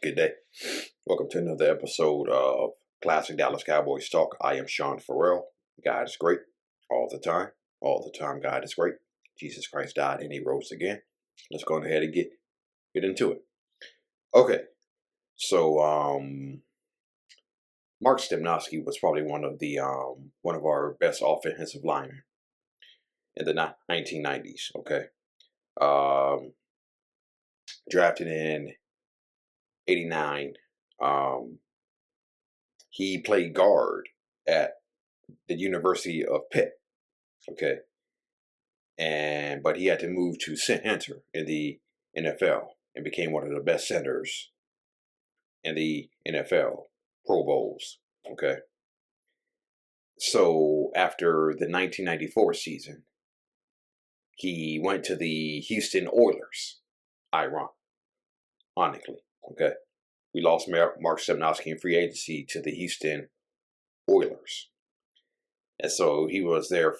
Good day. Welcome to another episode of Classic Dallas Cowboys Talk. I am Sean Farrell. God is great all the time. All the time, God is great. Jesus Christ died and he rose again. Let's go ahead and get into it. Okay, so Mark Stepnoski was probably one of our best offensive linemen in the 1990s. Okay, drafted in '89. He played guard at the University of Pitt. Okay, but he had to move to center in the NFL and became one of the best centers in the NFL, Pro Bowls. Okay, so after the 1994 season, he went to the Houston Oilers. Ironically, okay, we lost Mark Stepnoski in free agency to the Houston Oilers, and so he was there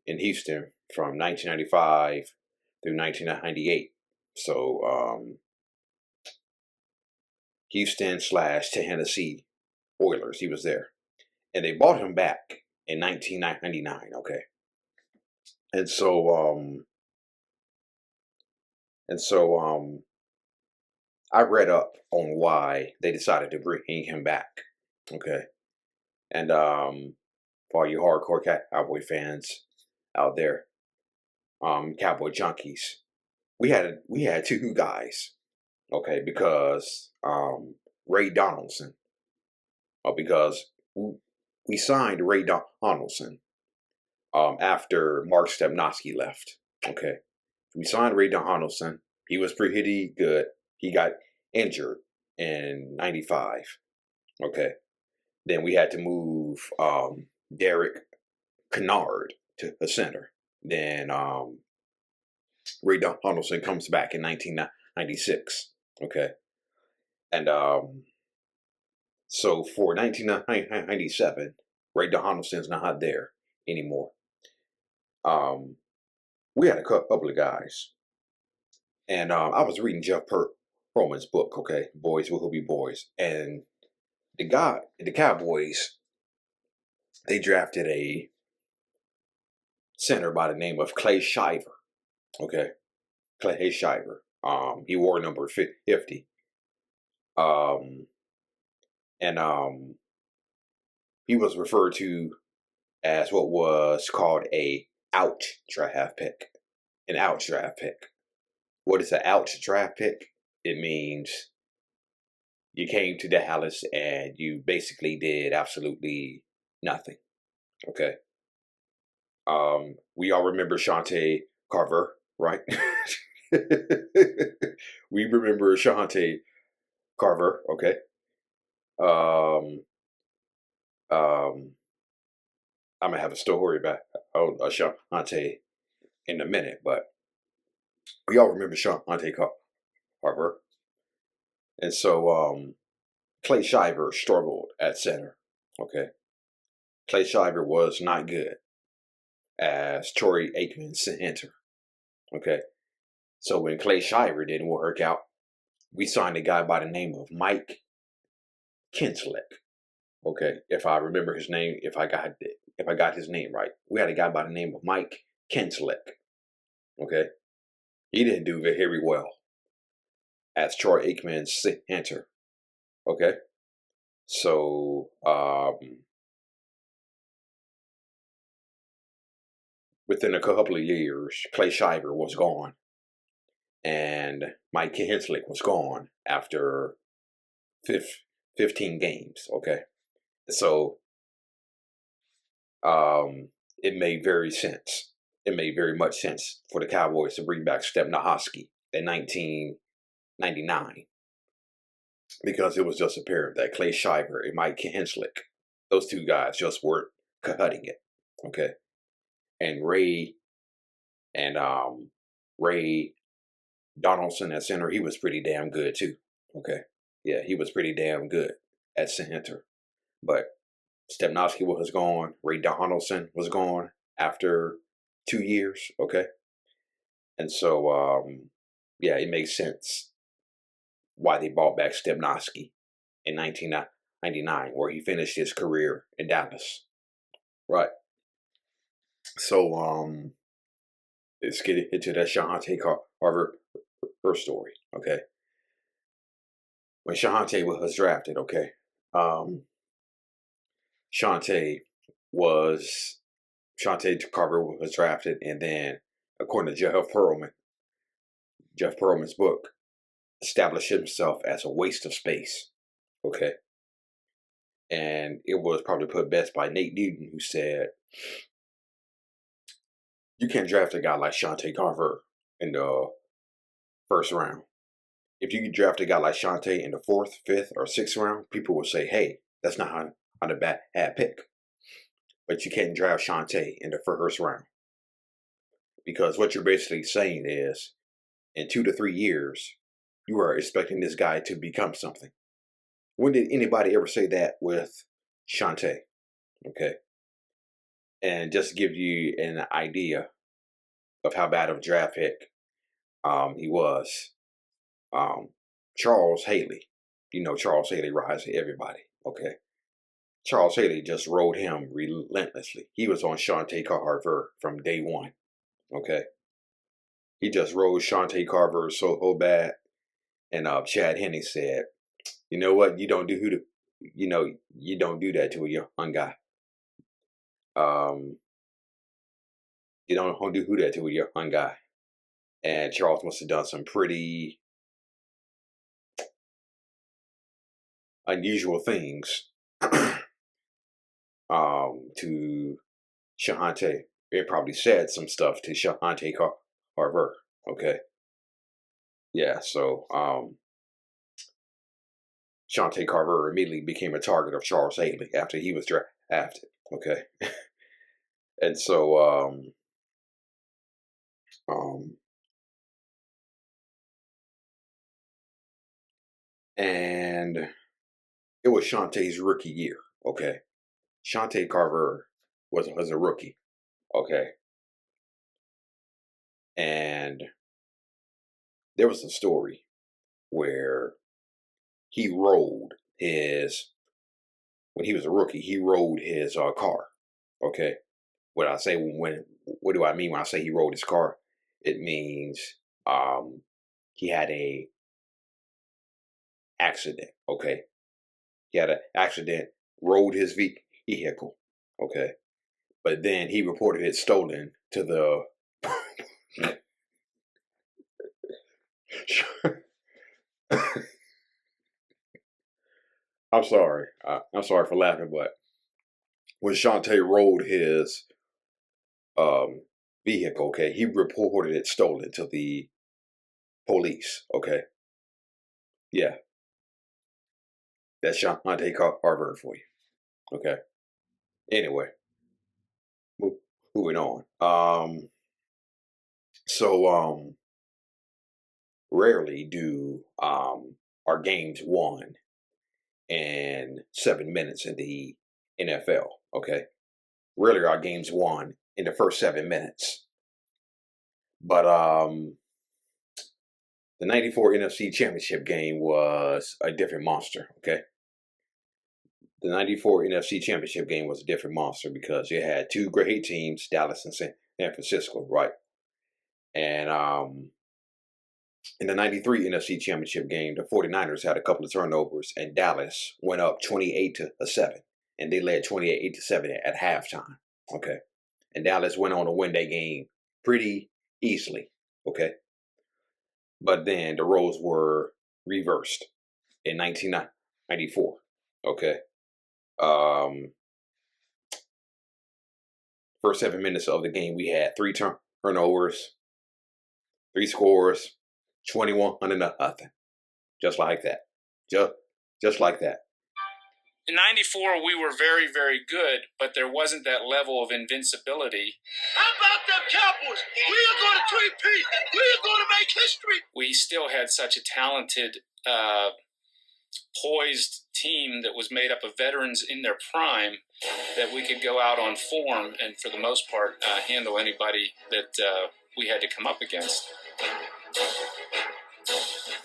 in Houston from 1995 through 1998. So Houston / Tennessee Oilers, he was there, and they bought him back in 1999. Okay, and so I read up on why they decided to bring him back. Okay, and for all you hardcore Cowboy fans out there, Cowboy junkies, we had two guys. Okay, because Ray Donaldson, because we signed Ray Donaldson after Mark Stepnoski left. Okay, we signed Ray Donaldson. He was pretty good. He got injured in '95. Okay, then we had to move Derek Kennard to the center. Then Ray Donaldson comes back in 1996. Okay, and so for 1997, Ray Donaldson's not there anymore. We had a couple of guys, and I was reading Jeff Perlman's book. Okay, Boys Will Be Boys, and the Cowboys, they drafted a center by the name of Clay Shiver. Okay, Clay Shiver. He wore number 50. And he was referred to as what was called a out draft pick. An out draft pick. What is an out draft pick? It means you came to Dallas and you basically did absolutely nothing. Okay. We all remember Shante Carver, right? We remember Shante Carver, okay? I'm gonna have a story about Shante in a minute, but we all remember Shante Carver, and so Clay Shiver struggled at center. Okay, Clay Shiver was not good as Troy Aikman's center. Okay, so when Clay Shiver didn't work out, we signed a guy by the name of Mike Kinslick. Okay, if I remember his name, if I got his name right, we had a guy by the name of Mike Kinslick. Okay, he didn't do very well as Troy Aikman's center. Okay, so within a couple of years, Clay Shiver was gone, and Mike Kinslick was gone after 15 games. Okay, so it made very much sense for the Cowboys to bring back Stepnoski in 1999 because it was just apparent that Clay Shiver and Mike Kinslick, those two guys just weren't cutting it. Okay, and Ray Donaldson at center, he was pretty damn good too. Okay, yeah, he was pretty damn good at center, but Stepnoski was gone. Ray Donaldson was gone after 2 years. Okay, and so yeah, it makes sense why they brought back Stepnoski in 1999, where he finished his career in Dallas. Right. So let's get into that Shante Carver her story. Okay. When Shante was drafted, okay, Shante Carver was drafted, and then according to Jeff Pearlman's book, established himself as a waste of space. Okay. And it was probably put best by Nate Newton, who said, you can't draft a guy like Shante Carver in the first round. If you draft a guy like Shante in the 4th, 5th, or 6th round, people will say, hey, that's not how the bad pick. But you can't draft Shante in the first round. Because what you're basically saying is, in 2 to 3 years, you are expecting this guy to become something. When did anybody ever say that with Shante? Okay. And just to give you an idea of how bad of a draft pick he was, Charles Haley. You know Charles Haley rides to everybody. Okay. Charles Haley just rode him relentlessly. He was on Shante Carver from day one. Okay. He just rode Shante Carver so bad. And Chad Henne said, you know what? You don't do that to a young guy. You don't do that to a young guy. And Charles must have done some pretty unusual things to Shante. They probably said some stuff to Shante Carver. Okay. Yeah, so Shante Carver immediately became a target of Charles Haley after he was drafted. Okay. And so and it was Shante's rookie year. Okay. Shante Carver was a rookie. Okay. And there was a story where when he was a rookie, he rode his car. Okay. What do I mean when I say he rode his car? It means he had a accident. Okay. He had an accident, rode his vehicle. Okay. But then he reported it stolen to the I'm sorry. I'm sorry for laughing, but when Shante rode his vehicle, okay, he reported it stolen to the police. Okay. Yeah. That's Shante Carver for you. Okay. Anyway, moving on. So rarely do our games won in 7 minutes in the NFL. Okay. Rarely are games won in the first 7 minutes. But the 94 NFC Championship game was a different monster. Okay. The 94 NFC Championship game was a different monster because it had 2 great teams, Dallas and San Francisco, right? And in the 93 NFC Championship game, the 49ers had a couple of turnovers, and Dallas went up 28-7. And they led 28-7 at halftime. Okay. And Dallas went on to win that game pretty easily. Okay. But then the roles were reversed in 1994. Okay. First 7 minutes of the game, we had 3 turnovers, 3 scores, 21-0. Just like that. Just like that. In 94, we were very, very good, but there wasn't that level of invincibility. How about them Cowboys? We are going to repeat. We are going to make history. We still had such a talented, poised team that was made up of veterans in their prime that we could go out on form and, for the most part, handle anybody that we had to come up against.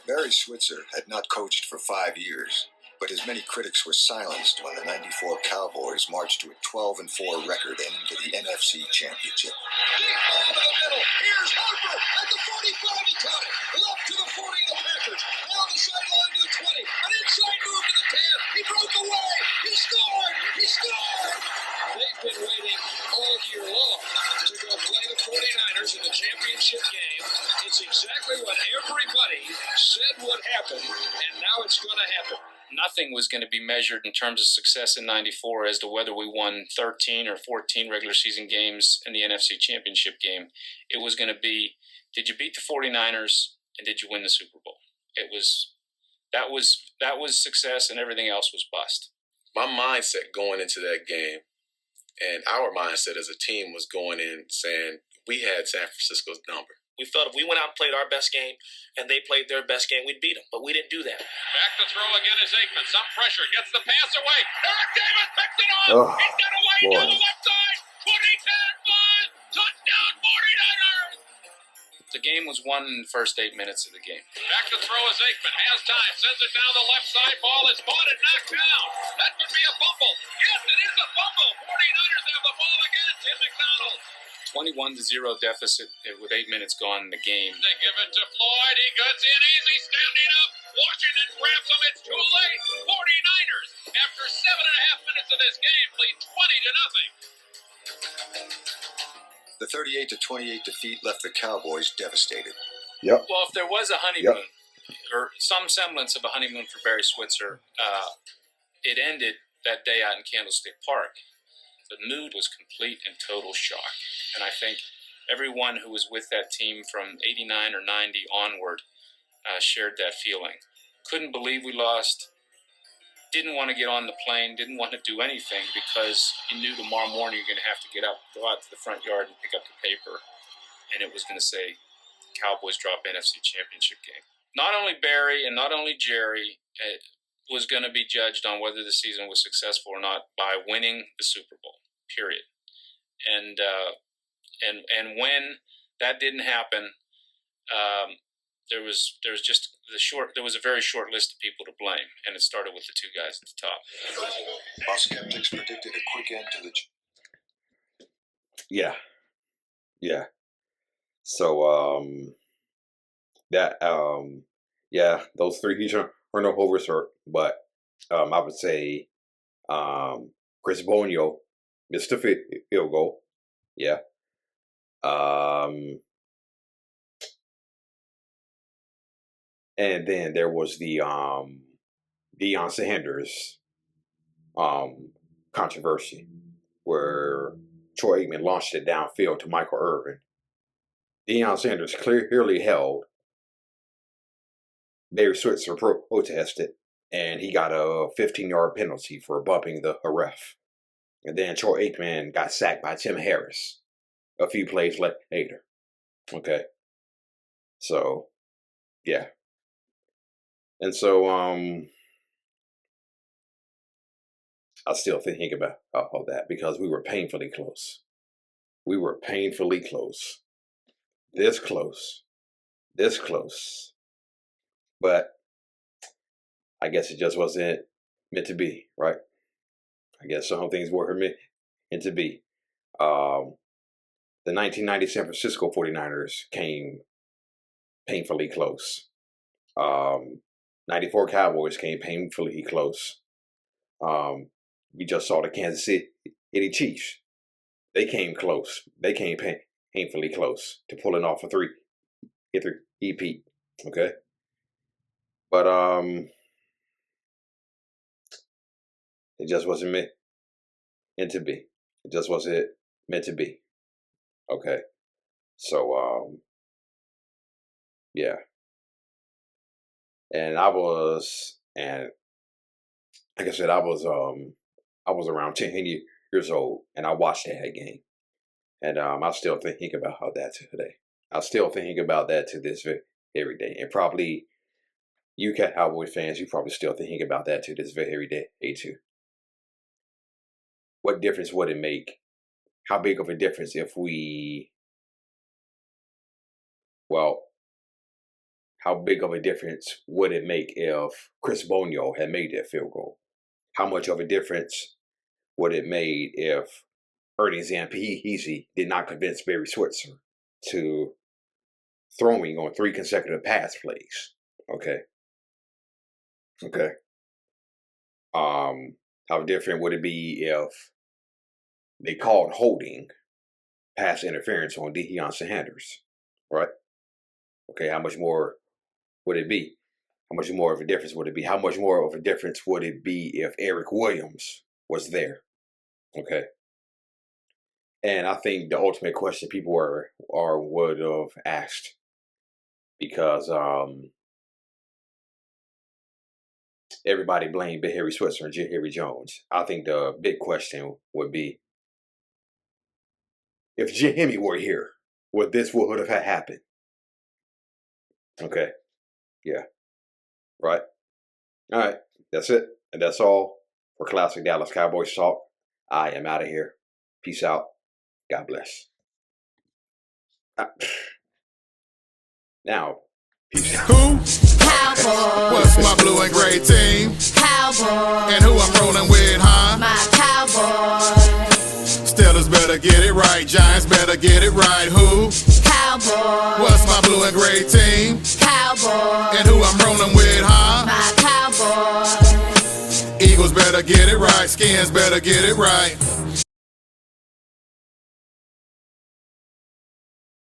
Barry Switzer had not coached for 5 years, but his many critics were silenced when the '94 Cowboys marched to a 12-4 record and into the NFC Championship. Deep ball to the middle. Here's Harper at the 45. He caught it. Left to the 40 of the Packers. Down the sideline to the 20. An inside move to the 10. He broke away. He scored. He scored. They've been waiting all year long to go play the 49ers in the championship game. It's exactly what everybody said would happen, and now it's going to happen. Nothing was going to be measured in terms of success in '94 as to whether we won 13 or 14 regular season games in the NFC Championship game. It was going to be, did you beat the 49ers and did you win the Super Bowl? That was success, and everything else was bust. My mindset going into that game, and our mindset as a team, was going in saying we had San Francisco's number. We felt if we went out and played our best game and they played their best game, we'd beat them. But we didn't do that. Back to throw again is Aikman. Some pressure. Gets the pass away. Eric Davis picks it off. Oh, He's got away down the left side. 20-10. Touchdown 49ers. The game was won in the first 8 minutes of the game. Back to throw is Aikman. Has time. Sends it down the left side. Ball is caught and knocked down. That could be a fumble. Yes, it is a fumble. 49ers have the ball again. Tim McDonald. 21-0 deficit with 8 minutes gone in the game. They give it to Floyd. He gets in easy, standing up. Washington grabs him. It's too late. 49ers, after 7.5 minutes of this game, lead 20-0. The 38-28 defeat left the Cowboys devastated. Yep. Well, if there was a honeymoon, or some semblance of a honeymoon for Barry Switzer, it ended that day out in Candlestick Park. The mood was complete and total shock. And I think everyone who was with that team from 89 or 90 onward shared that feeling. Couldn't believe we lost. Didn't want to get on the plane. Didn't want to do anything because you knew tomorrow morning you're going to have to get up, go out to the front yard and pick up the paper. And it was going to say, Cowboys drop NFC Championship game. Not only Barry and not only Jerry was going to be judged on whether the season was successful or not by winning the Super Bowl, period. And when that didn't happen, there was a very short list of people to blame, and it started with the two guys at the top. While skeptics predicted a quick end to the... Yeah. So, those three features are no oversight, but I would say Chris Bonio missed a field goal. Yeah. And then there was the Deion Sanders controversy where Troy Aikman launched it downfield to Michael Irvin. Deion Sanders clearly held. Barry Switzer protested, and he got a 15-yard penalty for bumping the ref. And then Troy Aikman got sacked by Tim Harris a few plays later. Okay. So, yeah. And so, I still think about all that because we were painfully close. We were painfully close. This close. But I guess it just wasn't meant to be, right? I guess some things were meant to be. The 1990 San Francisco 49ers came painfully close. 94 Cowboys came painfully close. We just saw the Kansas City Chiefs. They came close. They came painfully close to pulling off a three-peat. Okay? But it just wasn't meant to be. It just wasn't meant to be. Okay. So yeah. And like I said, I was around 10 years old, and I watched that game. And I still think about how that today. I still think about that to this very day. And probably you Cowboy fans, you probably still thinking about that to this very day too. What difference would it make? How big of a difference how big of a difference would it make if Chris Bonio had made that field goal? How much of a difference would it made if Ernie Zampese did not convince Barry Switzer to throwing on 3 consecutive pass plays? Okay. How different would it be if they called holding pass interference on Deion Sanders, right? Okay, how much more would it be? How much more of a difference would it be? How much more of a difference would it be if Eric Williams was there? Okay. And I think the ultimate question people would have asked, because everybody blamed Big Harry Switzer and Jerry Jones. I think the big question would be, if Jimmy were here, would have happened? Okay. Yeah. Right. All right. That's it. And that's all for Classic Dallas Cowboys Talk. I am out of here. Peace out. God bless. Now, peace out. Who? Cowboys. What's my blue and gray team? Cowboys. And who I'm rolling with, huh? My Cowboys. Steelers better get it right. Giants better get it right. Who? Cowboys. What's my blue and gray team? Cowboys. And who I'm rolling with, huh? My Cowboys. Eagles better get it right. Skins better get it right.